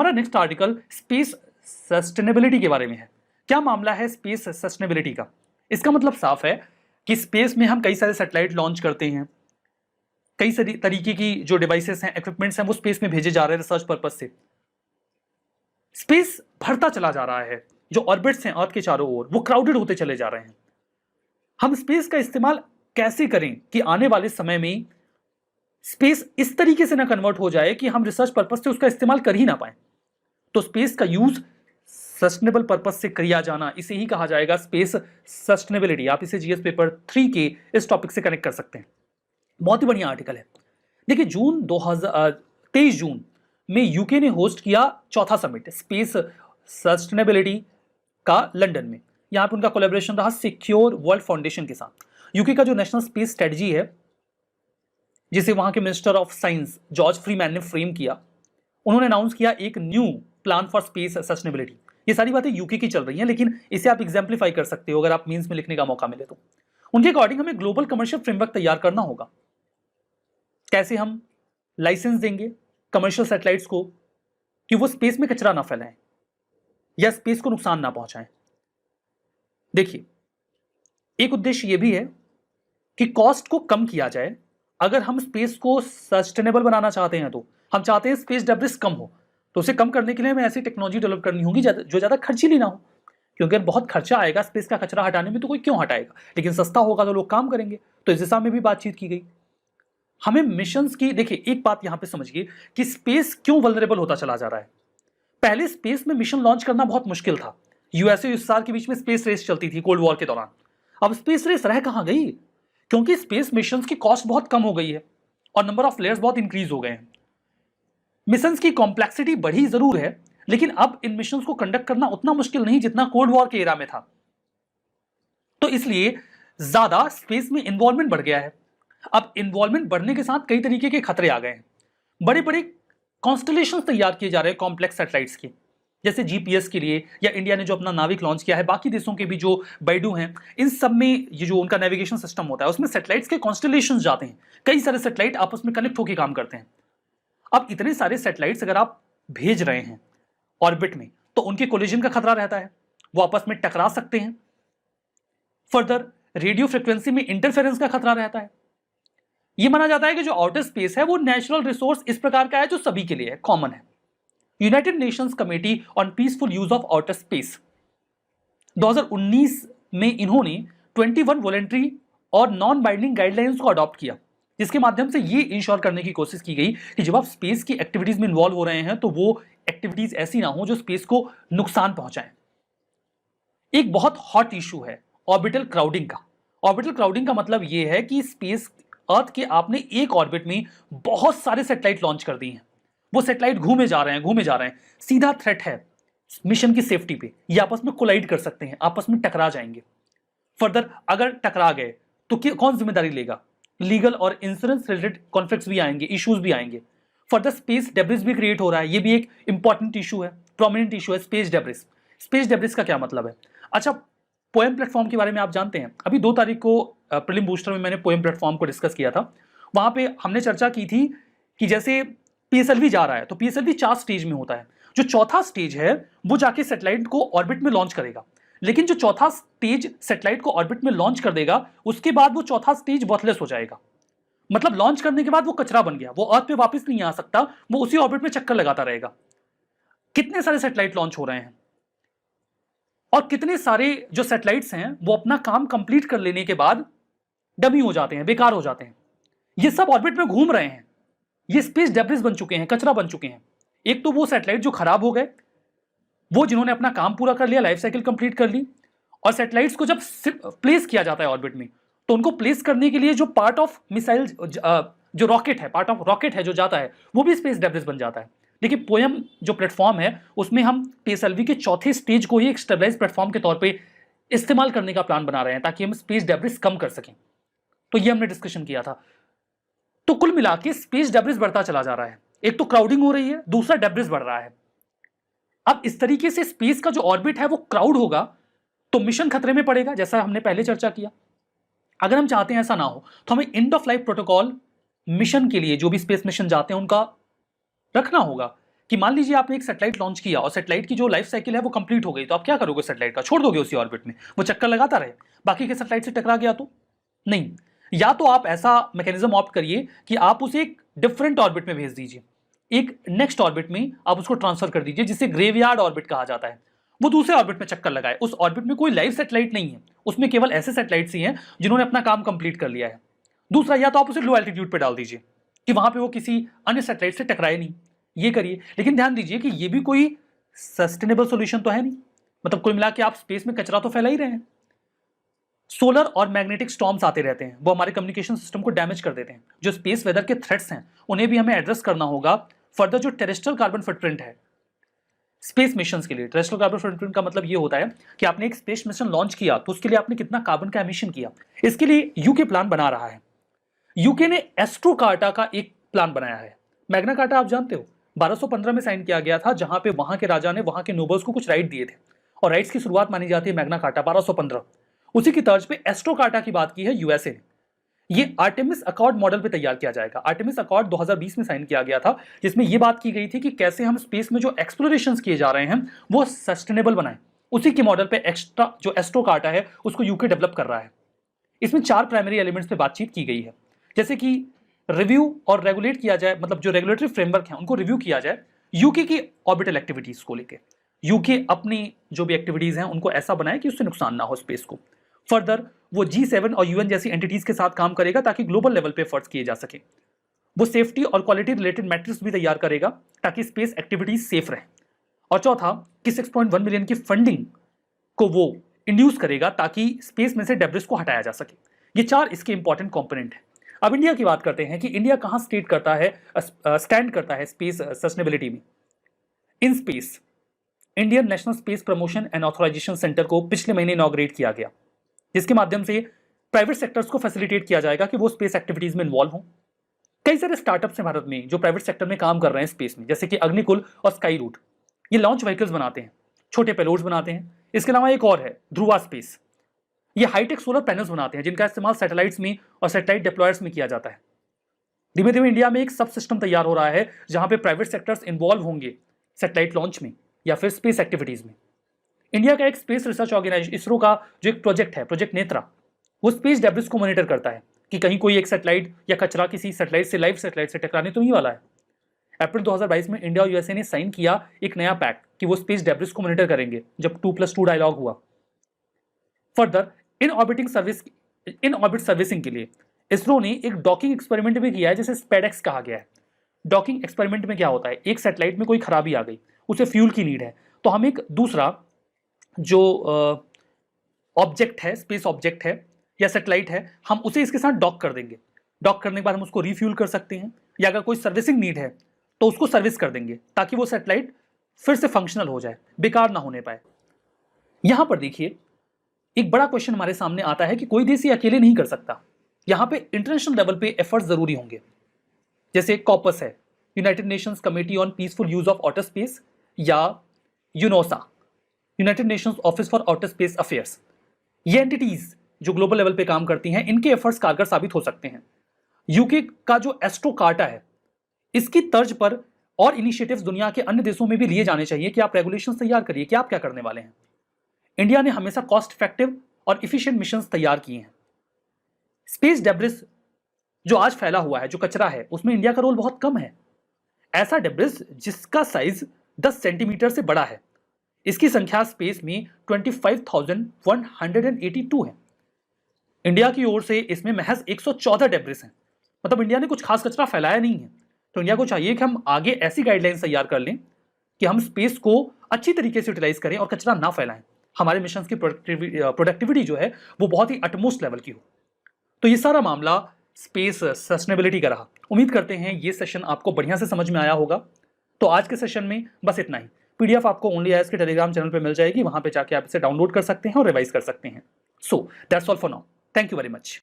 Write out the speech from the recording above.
हमारा next article space sustainability के बारे में है। क्या मामला है स्पेस सस्टेनेबिलिटी का? इसका मतलब साफ है कि स्पेस में हम कई सारे सैटेलाइट लॉन्च करते हैं, कई सारी तरीके की जो डिवाइसेस हैं, इक्विपमेंट्स हैं, वो स्पेस में भेजे जा रहे हैं रिसर्च पर्पस से। स्पेस भरता चला जा रहा है, जो ऑर्बिट्स हैं अर्थ के चारों ओर वो क्राउडेड होते चले जा रहे हैं। हम स्पेस का इस्तेमाल कैसे करें कि आने वाले समय में स्पेस इस तरीके से ना कन्वर्ट हो जाए कि हम रिसर्च पर्पस से उसका इस्तेमाल कर ही ना पाए। तो स्पेस का यूज सस्टेनेबल पर्पस से किया जाना, इसे ही कहा जाएगा स्पेस सस्टेनेबिलिटी। आप इसे जीएस पेपर 3 के इस टॉपिक से कनेक्ट कर सकते हैं। बहुत ही बढ़िया आर्टिकल है। देखिए, 23 जून में यूके ने होस्ट किया चौथा समिट स्पेस सस्टेनेबिलिटी का लंदन में। यहां पर उनका कोलैबोरेशन रहा सिक्योर वर्ल्ड फाउंडेशन के साथ। यूके का जो नेशनल स्पेस स्ट्रेटजी है, जिसे वहां के minister of science George Freeman ने फ्रेम किया, उन्होंने अनाउंस किया एक new plan for space sustainability. ये सारी बातें यूके की चल रही हैं, लेकिन इसे आप एग्जाम्पलीफाई कर सकते हो अगर आप मीन्स में लिखने का मौका मिले तो। उनके अकॉर्डिंग हमें ग्लोबल कमर्शियल फ्रेमवर्क तैयार करना होगा। कैसे हम लाइसेंस देंगे कमर्शियल सैटेलाइट्स को कि वो स्पेस में कचरा ना फैलाएं या स्पेस को नुकसान ना पहुंचाएं। देखिए, एक उद्देश्य यह भी है कि कॉस्ट को कम किया जाए। अगर हम स्पेस को सस्टेनेबल बनाना चाहते हैं, तो हम चाहते हैं स्पेस डेब्रिस कम हो, तो उसे कम करने के लिए हमें ऐसी टेक्नोलॉजी डेवलप करनी होगी जो ज्यादा खर्चीली ना हो। क्योंकि अगर बहुत खर्चा आएगा स्पेस का कचरा हटाने में तो कोई क्यों हटाएगा, लेकिन सस्ता होगा तो लोग काम करेंगे। तो इस दिशा में भी बातचीत की गई। हमें मिशंस की, देखिए एक बात यहां पे समझिए कि स्पेस क्यों वल्नरेबल होता चला जा रहा है। पहले स्पेस में मिशन लॉन्च करना बहुत मुश्किल था। यूएसए यूएसआर के बीच में स्पेस रेस चलती थी कोल्ड वॉर के दौरान। अब स्पेस रेस रह कहां गई? क्योंकि स्पेस मिशंस की कॉस्ट बहुत कम हो गई है और नंबर ऑफ लेयर्स बहुत इंक्रीज हो गए हैं। मिशंस की कॉम्प्लेक्सिटी बढ़ी जरूर है, लेकिन अब इन मिशंस को कंडक्ट करना उतना मुश्किल नहीं जितना कोल्ड वॉर के एरा में था। तो इसलिए ज्यादा स्पेस में इन्वॉल्वमेंट बढ़ गया है। अब इन्वॉल्वमेंट बढ़ने के साथ कई तरीके के खतरे आ गए हैं। बड़े बड़े कॉन्स्टलेशंस तैयार किए जा रहे हैं कॉम्प्लेक्स सैटेलाइट्स के, जैसे जीपीएस के लिए, या इंडिया ने जो अपना नाविक लॉन्च किया है, बाकी देशों के भी जो बैडू हैं, इन सब में ये जो उनका नेविगेशन सिस्टम होता है उसमें सैटेलाइट्स के कॉन्स्टलेशंस जाते हैं। कई सारे सैटेलाइट आपस में कनेक्ट होकर काम करते हैं। अब इतने सारे सैटेलाइट्स अगर आप भेज रहे हैं ऑर्बिट में, तो उनके कोलिजन का खतरा रहता है, वो आपस में टकरा सकते हैं। फर्दर रेडियो फ्रिक्वेंसी में इंटरफेरेंस का खतरा रहता है। यह माना जाता है कि जो आउटर स्पेस है वो नेचुरल रिसोर्स इस प्रकार का है जो सभी के लिए है, कॉमन है। United Nations committee on peaceful use of outer space 2019 में इन्होंने 21 वॉलंटरी और नॉन बाइंडिंग गाइडलाइंस को अडॉप्ट किया, जिसके माध्यम से ये इंश्योर करने की कोशिश की गई कि जब आप स्पेस की एक्टिविटीज में इन्वॉल्व हो रहे हैं तो वो एक्टिविटीज ऐसी ना हो जो स्पेस को नुकसान पहुंचाएं। एक बहुत हॉट इशू है ऑर्बिटल क्राउडिंग का। ऑर्बिटल क्राउडिंग का मतलब यह है कि स्पेस अर्थ के आपने एक ऑर्बिट में बहुत सारे सैटेलाइट लॉन्च कर दिए हैं। वो सैटेलाइट घूमे जा रहे हैं, सीधा थ्रेट है मिशन की सेफ्टी पे। ये आपस में कोलाइड कर सकते हैं, आपस में टकरा जाएंगे। फर्दर अगर टकरा गए तो कौन जिम्मेदारी लेगा? लीगल और इंश्योरेंस रिलेटेड कॉन्फ्लिक्ट्स भी आएंगे, इश्यूज भी आएंगे। फर्दर स्पेस डेब्रिस भी क्रिएट हो रहा है, ये भी एक इंपॉर्टेंट इशू है, प्रोमिनेंट इशू है स्पेस डेब्रिस। स्पेस डेब्रिस का क्या मतलब है? अच्छा, पोएम प्लेटफॉर्म के बारे में आप जानते हैं। अभी 2 तारीख को प्रीलिम बूस्टर में मैंने पोएम प्लेटफॉर्म को डिस्कस किया था। वहां पे हमने चर्चा की थी कि जैसे पीएसएलवी जा रहा है तो पीएसएलवी 4 स्टेज में होता है। जो चौथा स्टेज है वो जाके सैटेलाइट को ऑर्बिट में लॉन्च करेगा, लेकिन जो चौथा स्टेज सैटेलाइट को ऑर्बिट में लॉन्च कर देगा उसके बाद वो चौथा स्टेज वर्थलेस हो जाएगा। मतलब लॉन्च करने के बाद वो कचरा बन गया, वो अर्थ पे वापस नहीं आ सकता, वो उसी ऑर्बिट में चक्कर लगाता रहेगा। कितने सारे सैटेलाइट लॉन्च हो रहे हैं और कितने सारे जो सैटेलाइट्स हैं वो अपना काम कंप्लीट कर लेने के बाद डमी हो जाते हैं, बेकार हो जाते हैं। ये सब ऑर्बिट में घूम रहे हैं, ये स्पेस डेब्रिस बन चुके हैं, कचरा बन चुके हैं। एक तो वो सैटेलाइट जो खराब हो गए, वो जिन्होंने अपना काम पूरा कर लिया, लाइफ साइकिल कंप्लीट कर ली, और सैटेलाइट्स को जब प्लेस किया जाता है ऑर्बिट में तो उनको प्लेस करने के लिए जो पार्ट ऑफ मिसाइल जो रॉकेट है, पार्ट ऑफ रॉकेट है जो जाता है, वो भी स्पेस डेब्रिस बन जाता है। देखिए, पोएम जो प्लेटफॉर्म है उसमें हम पीएसएलवी के चौथे स्टेज को ही एक स्टेबलाइज प्लेटफॉर्म के तौर पे इस्तेमाल करने का प्लान बना रहे हैं ताकि हम स्पेस डेब्रिस कम कर सकें। तो ये हमने डिस्कशन किया था। तो कुल मिला के स्पेस डेब्रिस बढ़ता चला जा रहा है। एक तो क्राउडिंग हो रही है, दूसरा डेब्रिस बढ़ रहा है। अब इस तरीके से स्पेस का जो ऑर्बिट है वो क्राउड होगा तो मिशन खतरे में पड़ेगा, जैसा हमने पहले चर्चा किया। अगर हम चाहते हैं ऐसा ना हो तो हमें end of life protocol mission के लिए जो भी स्पेस मिशन जाते हैं उनका रखना होगा कि मान लीजिए आपने एक सैटेलाइट लॉन्च किया और सैटेलाइट की जो लाइफ साइकिल है वो कंप्लीट हो गई, तो आप क्या करोगे? सैटेलाइट का छोड़ दोगे उसी ऑर्बिट में, वो चक्कर लगाता रहे, बाकी के सैटेलाइट से टकरा गया तो नहीं। या तो आप ऐसा मैकेनिज्म ऑप्ट करिए कि आप उसे एक डिफरेंट ऑर्बिट में भेज दीजिए, एक नेक्स्ट ऑर्बिट में आप उसको ट्रांसफर कर दीजिए, जिसे ग्रेवयार्ड ऑर्बिट कहा जाता है। वो दूसरे ऑर्बिट में चक्कर लगाए, उस ऑर्बिट में कोई लाइव सैटेलाइट नहीं है, उसमें केवल ऐसे सैटेलाइट्स ही हैं जिन्होंने अपना काम कंप्लीट कर लिया है। दूसरा, या तो आप उसे लो एल्टीट्यूड पे डाल दीजिए कि वहां पे वो किसी अन्य सैटेलाइट से टकराए नहीं, ये करिए। लेकिन ध्यान दीजिए कि ये भी कोई सस्टेनेबल सॉल्यूशन तो है नहीं, मतलब कुल मिला के आप स्पेस में कचरा तो फैला ही रहे हैं। सोलर और मैग्नेटिक स्टॉर्म्स आते रहते हैं, वो हमारे कम्युनिकेशन सिस्टम को डैमेज कर देते हैं। जो स्पेस वेदर के थ्रेट्स हैं उन्हें भी हमें एड्रेस करना होगा। फर्दर, जो टेरेस्ट्रियल कार्बन फुटप्रिंट है स्पेस मिशंस के लिए, टेरेस्ट्रियल कार्बन फुटप्रिंट का मतलब ये होता है कि आपने एक स्पेस मिशन लॉन्च किया तो उसके लिए आपने कितना कार्बन का एमिशन किया। इसके लिए यूके प्लान बना रहा है। यूके ने एस्ट्रो कार्टा का एक प्लान बनाया है। मैग्ना कार्टा आप जानते हो 1215 में साइन किया गया था, जहां पे वहां के राजा ने वहां के नोबल्स को कुछ राइट दिए थे, और राइट्स की शुरुआत मानी जाती है मैग्ना कार्टा 1215। उसी की तर्ज पे एस्ट्रो कार्टा की बात की है यूएसए ने। ये आर्टेमिस अकॉर्ड मॉडल पे तैयार किया जाएगा। आर्टेमिस अकॉर्ड 2020 में साइन किया गया था, जिसमें यह बात की गई थी कि कैसे हम स्पेस में जो एक्सप्लोरेशंस किए जा रहे हैं वो सस्टेनेबल बनाएं। उसी के मॉडल पे एक्स्ट्रा जो एस्ट्रो कार्टा है उसको यूके डेवलप कर रहा है। इसमें 4 प्राइमरी एलिमेंट्स पे बातचीत की गई है, जैसे कि रिव्यू और रेगुलेट किया जाए, मतलब जो रेगुलेटरी फ्रेमवर्क है उनको रिव्यू किया जाए यूके की ऑर्बिटल एक्टिविटीज को लेकर। यूके अपनी जो भी एक्टिविटीज हैं उनको ऐसा बनाए कि उससे नुकसान ना हो स्पेस को। फर्दर, वो G7 और यूएन जैसी एंटिटीज के साथ काम करेगा ताकि ग्लोबल लेवल पे एफर्ट्स किए जा सके। वो सेफ्टी और क्वालिटी रिलेटेड मैट्रिक्स भी तैयार करेगा ताकि स्पेस एक्टिविटीज सेफ रहे। और चौथा, कि 6.1 मिलियन की फंडिंग को वो इंड्यूस करेगा ताकि स्पेस में से डेब्रिस को हटाया जा सके। ये 4 इसके इंपॉर्टेंट कंपोनेंट है। अब इंडिया की बात करते हैं कि इंडिया कहां स्टैंड करता है स्पेस सस्टेनेबिलिटी में। In space, Indian national space promotion and authorisation centre को पिछले महीने इनॉग्रेट किया गया, जिसके माध्यम से प्राइवेट सेक्टर्स को फैसिलिटेट किया जाएगा कि वो स्पेस एक्टिविटीज में इन्वॉल्व हों। कई सारे स्टार्टअप्स हैं भारत में जो प्राइवेट सेक्टर में काम कर रहे हैं स्पेस में, जैसे कि अग्निकुल और स्काई रूट। ये लॉन्च व्हीकल्स बनाते हैं, छोटे पेलोड्स बनाते हैं। इसके अलावा एक और है ध्रुवा स्पेस, ये हाईटेक सोलर पैनल्स बनाते हैं जिनका इस्तेमाल सैटेलाइट्स में और सैटेलाइट डिप्लॉयर्स में किया जाता है। धीमे धीमे इंडिया में एक सब सिस्टम तैयार हो रहा है जहां पे प्राइवेट सेक्टर्स इन्वॉल्व होंगे सैटेलाइट लॉन्च में या फिर स्पेस एक्टिविटीज में। इंडिया का एक स्पेस रिसर्च ऑर्गेनाइजेशन इसरो का जो एक प्रोजेक्ट है, प्रोजेक्ट नेत्रा, वो स्पेस डेब्रिस को मॉनिटर करता है कि कहीं कोई एक सैटेलाइट या कचरा किसी सैटेलाइट से लाइव सैटेलाइट से टकराने तो नहीं वाला है। अप्रैल 2022 में इंडिया और यूएसए ने साइन किया एक नया पैक्ट कि वो स्पेस डेब्रिस को मॉनिटर करेंगे, जब 2+2 डायलॉग हुआ। फर्दर, इन ऑर्बिट सर्विसिंग के लिए इसरो ने एक डॉकिंग एक्सपेरिमेंट भी किया है जिसे स्पेडेक्स कहा गया है। डॉकिंग एक्सपेरिमेंट में क्या होता है, एक सैटेलाइट में कोई खराबी आ गई, उसे फ्यूल की नीड है, तो हम एक दूसरा जो ऑब्जेक्ट है, स्पेस ऑब्जेक्ट है या सैटेलाइट है, हम उसे इसके साथ डॉक कर देंगे। डॉक करने के बाद हम उसको रिफ्यूल कर सकते हैं, या अगर कोई सर्विसिंग नीड है तो उसको सर्विस कर देंगे ताकि वो सैटेलाइट फिर से फंक्शनल हो जाए, बेकार ना होने पाए। यहां पर देखिए एक बड़ा क्वेश्चन हमारे सामने आता है कि कोई देश ये अकेले नहीं कर सकता। यहां पे इंटरनेशनल लेवल पे एफर्ट्स जरूरी होंगे, जैसे कॉपस है, United Nations committee on peaceful use of outer space, या UNOOSA, United Nations office for outer space affairs. ये एंटिटीज जो ग्लोबल लेवल पे काम करती हैं, इनके एफर्ट्स कारगर साबित हो सकते हैं। यूके का जो एस्ट्रो कार्टा है, इसकी तर्ज पर और इनिशिएटिव्स दुनिया के अन्य देशों में भी लिए जाने चाहिए कि आप रेगुलेशंस तैयार करिए कि आप क्या करने वाले हैं। इंडिया ने हमेशा कॉस्ट इफेक्टिव और इफिशिएंट मिशंस तैयार किए हैं। स्पेस डेब्रिस जो आज फैला हुआ है, जो कचरा है, उसमें इंडिया का रोल बहुत कम है। ऐसा डेब्रिस जिसका साइज 10 सेंटीमीटर से बड़ा है, इसकी संख्या स्पेस में 25,182 है। इंडिया की ओर से इसमें महज 114 डेब्रिस हैं, मतलब इंडिया ने कुछ खास कचरा फैलाया नहीं है। तो इंडिया को चाहिए कि हम आगे ऐसी गाइडलाइंस तैयार कर लें कि हम स्पेस को अच्छी तरीके से यूटिलाइज करें और कचरा ना फैलाएं। हमारे मिशन की प्रोडक्टिविटी जो है वो बहुत ही अटमोस्ट लेवल की हो। तो ये सारा मामला स्पेस सस्टेनेबिलिटी का रहा। उम्मीद करते हैं ये सेशन आपको बढ़िया से समझ में आया होगा। तो आज के सेशन में बस इतना ही। पीडीएफ आपको ओनली आईएएस के टेलीग्राम चैनल पे मिल जाएगी, वहां पे जाके आप इसे डाउनलोड कर सकते हैं और रिवाइज कर सकते हैं। So that's all for now. Thank you very much.